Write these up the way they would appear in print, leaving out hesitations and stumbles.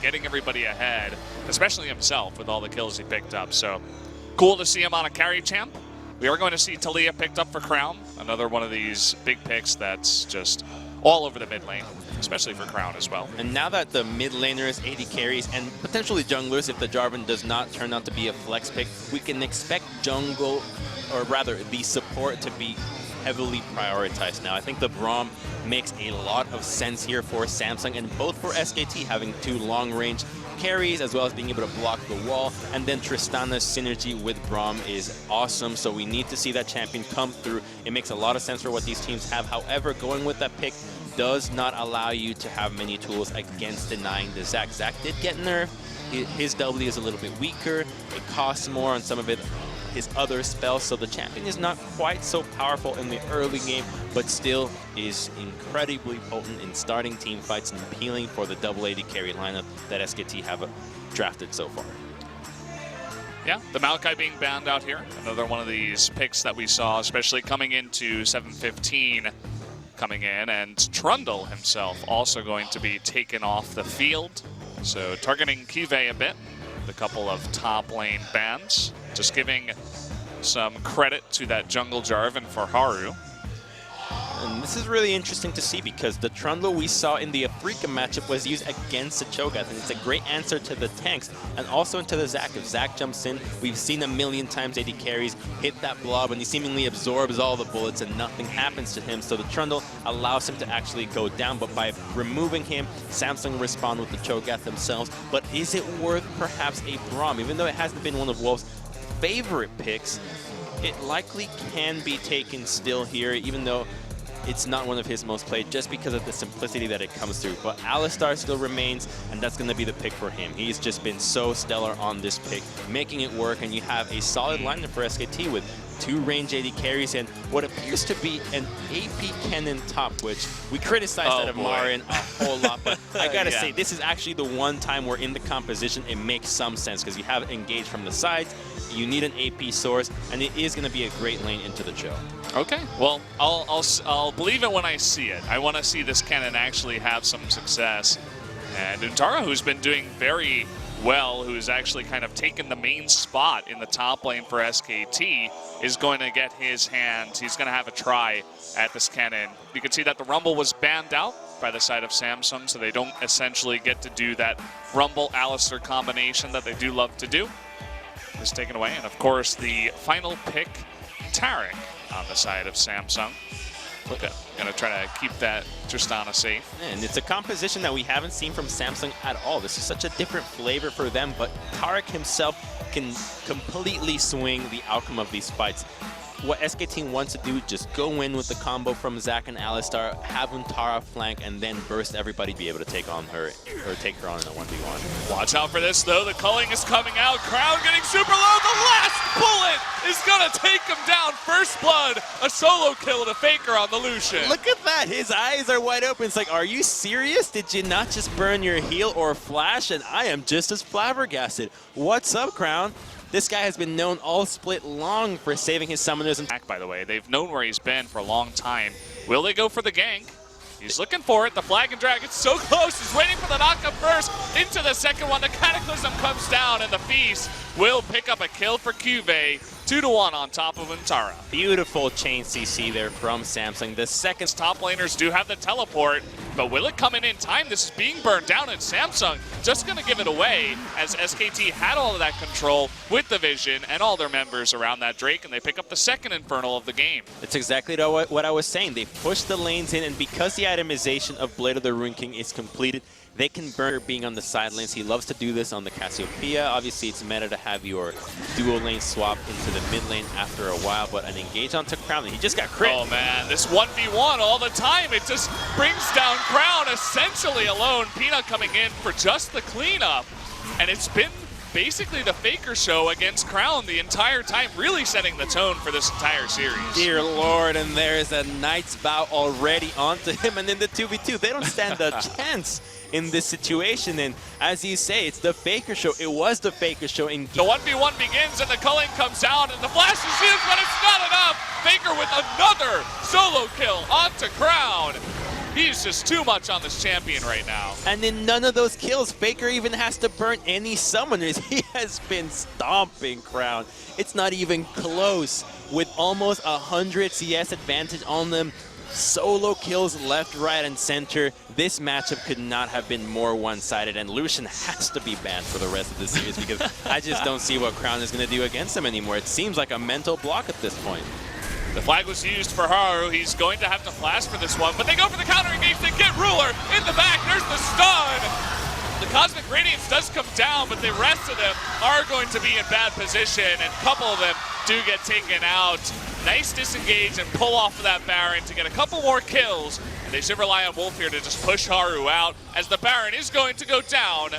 getting everybody ahead, especially himself with all the kills he picked up. So cool to see him on a carry champ. We are going to see Talia picked up for Crown, another one of these big picks that's just all over the mid lane, especially for Crown as well. And now that the mid laners, AD carries, and potentially junglers, if the Jarvan does not turn out to be a flex pick, we can expect jungle, or rather the support, to be heavily prioritized now. I think the Braum makes a lot of sense here for Samsung, and both for SKT having two long-range carries as well as being able to block the wall, and then Tristana's synergy with Braum is awesome, so we need to see that champion come through. It makes a lot of sense for what these teams have. However, going with that pick does not allow you to have many tools against denying the Zac. Zac did get nerfed. His W is a little bit weaker. It costs more on some of his other spells, so the champion is not quite so powerful in the early game, but still is incredibly potent in starting team fights and appealing for the double AD carry lineup that SKT have drafted so far. Yeah, the Maokai being banned out here. Another one of these picks that we saw, especially coming into 7:15 coming in, and Trundle himself also going to be taken off the field. So targeting Kive a bit, with a couple of top lane bans. Just giving some credit to that jungle Jarvan for Haru. And this is really interesting to see because the Trundle we saw in the Afrika matchup was used against the Cho'Gath, and it's a great answer to the tanks and also into the Zac. If Zac jumps in, we've seen a million times AD carries hit that blob and he seemingly absorbs all the bullets and nothing happens to him, so the Trundle allows him to actually go down, but by removing him, Samsung will respond with the Cho'Gath themselves. But is it worth perhaps a Braum? Even though it hasn't been one of Wolf's favorite picks, it likely can be taken still here, even though it's not one of his most played, just because of the simplicity that it comes through. But Alistar still remains, and that's going to be the pick for him. He's just been so stellar on this pick, making it work, and you have a solid lineup for SKT with two range AD carries and what appears to be an AP Kennen top, which we criticized that of Marin a whole lot, but I gotta say, this is actually the one time where in the composition it makes some sense, because you have it engaged from the sides, you need an AP source, and it is going to be a great lane into the Cho. Okay, well, I'll believe it when I see it. I want to see this Kennen actually have some success. And Untara, who's been doing very well, who's actually kind of taken the main spot in the top lane for SKT, is going to get his hands. He's going to have a try at this Kennen. You can see that the Rumble was banned out by the side of Samsung, so they don't essentially get to do that Rumble-Alistar combination that they do love to do. Is taken away, and of course the final pick, Taric, on the side of Samsung. Gonna try to keep that Tristana safe. And it's a composition that we haven't seen from Samsung at all. This is such a different flavor for them, but Taric himself can completely swing the outcome of these fights. What SKT wants to do, just go in with the combo from Zac and Alistar, have Untara flank, and then burst everybody, be able to take on her, or take her on in a 1v1. Watch out for this, though. The culling is coming out. Crown getting super low. The last bullet is going to take him down. First blood, a solo kill to Faker on the Lucian. Look at that. His eyes are wide open. It's like, are you serious? Did you not just burn your heal or flash? And I am just as flabbergasted. What's up, Crown? This guy has been known all split long for saving his summoners. And by the way, they've known where he's been for a long time. Will they go for the gank? He's looking for it. The Flag and Dragon's so close. He's waiting for the knockup first. Into the second one. The Cataclysm comes down, and the Feast will pick up a kill for Cuvée. 2-1 on top of Untara. Beautiful chain CC there from Samsung. The second top laners do have the teleport, but will it come in time? This is being burned down, and Samsung just going to give it away as SKT had all of that control with the Vision and all their members around that Drake, and they pick up the second Infernal of the game. That's exactly what I was saying. They push the lanes in, and because the itemization of Blade of the Ruined King is completed, they can burn being on the side lanes. He loves to do this on the Cassiopeia. Obviously, it's meta to have your dual lane swap into the mid lane after a while, but an engage onto Crown, and he just got crit. Oh man, this 1v1 all the time. It just brings down Crown essentially alone. Peanut coming in for just the cleanup, and it's been basically the Faker show against Crown the entire time, really setting the tone for this entire series. Dear Lord, and there is a Knight's Vow already onto him, and in the 2v2, they don't stand a chance in this situation. And as you say, it's the Faker show. It was the Faker show. In the 1v1 begins, and the culling comes out, and the flash is used, but it's not enough. Faker with another solo kill onto Crown. He's just too much on this champion right now. And in none of those kills, Faker even has to burn any summoners. He has been stomping Crown. It's not even close. With almost 100 CS advantage on them, solo kills left, right, and center. This matchup could not have been more one-sided, and Lucian has to be banned for the rest of the series because I just don't see what Crown is going to do against him anymore. It seems like a mental block at this point. The flag was used for Haru. He's going to have to flash for this one, but they go for the counter engage. They get Ruler in the back. There's the stun. The Cosmic Radiance does come down, but the rest of them are going to be in bad position, and a couple of them do get taken out. Nice disengage and pull off of that Baron to get a couple more kills, and they should rely on Wolf here to just push Haru out as the Baron is going to go down.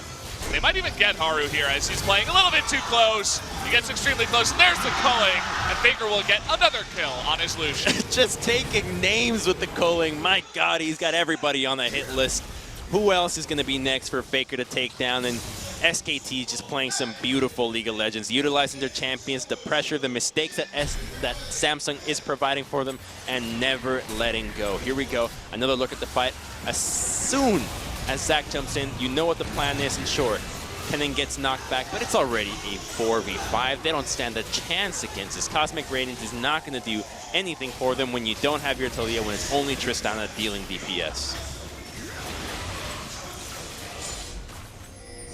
They might even get Haru here as he's playing a little bit too close. He gets extremely close, and there's the culling, and Faker will get another kill on his Lucian. Just taking names with the culling. My God, he's got everybody on the hit list. Who else is going to be next for Faker to take down? And SKT just playing some beautiful League of Legends, utilizing their champions, the pressure, the mistakes that Samsung is providing for them, and never letting go. Here we go. Another look at the fight. As soon as Zach jumps in, you know what the plan is, and sure, Kennen gets knocked back, but it's already a 4v5. They don't stand a chance against this. Cosmic Radiance is not going to do anything for them when you don't have your Talia, when it's only Tristana dealing DPS.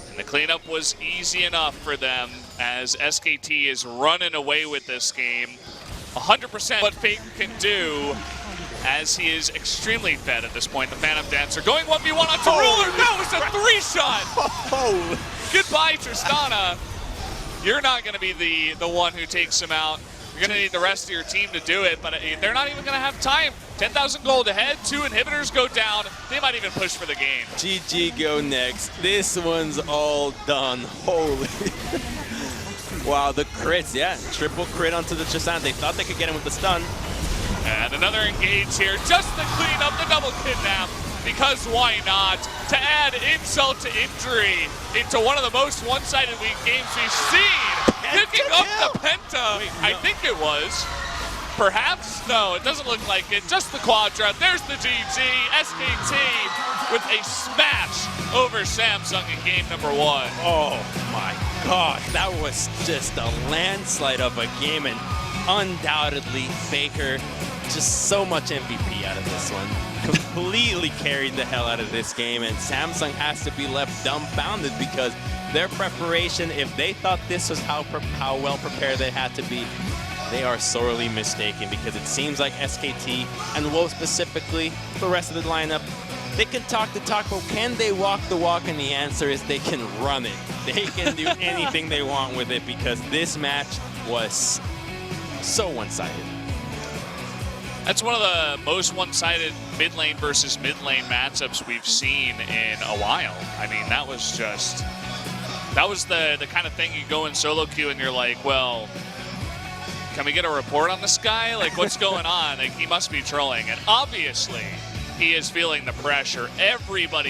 And the cleanup was easy enough for them as SKT is running away with this game. 100% what Faker can do, as he is extremely fed at this point. The Phantom Dancer going 1v1 onto Ruler. That was a 3-shot. Oh. Goodbye, Tristana. You're not going to be the one who takes him out. You're going to need the rest of your team to do it, but they're not even going to have time. 10,000 gold ahead, 2 inhibitors go down. They might even push for the game. GG go next. This one's all done. Holy. Wow, the crits, yeah. Triple crit onto the Tristana. They thought they could get him with the stun. And another engage here, just to clean up the double kidnap, because why not? To add insult to injury into one of the most one-sided weak games we've seen. Picking up the Penta, wait, no. I think it was. Perhaps? No, it doesn't look like it. Just the Quadra. There's the GG. SKT with a smash over Samsung in game number 1. Oh my God, that was just a landslide of a game, and undoubtedly Faker just so much MVP out of this one. Completely carried the hell out of this game, and Samsung has to be left dumbfounded because their preparation, if they thought this was how well prepared they had to be, they are sorely mistaken, because it seems like SKT, and Wolf specifically, the rest of the lineup, they can talk the talk, but can they walk the walk? And the answer is they can run it. They can do anything they want with it, because this match was so one-sided. That's one of the most one-sided mid lane versus mid lane matchups we've seen in a while. I mean, that was the kind of thing you go in solo queue and you're like, well, can we get a report on this guy? Like, what's going on? Like, he must be trolling. And obviously, he is feeling the pressure. Everybody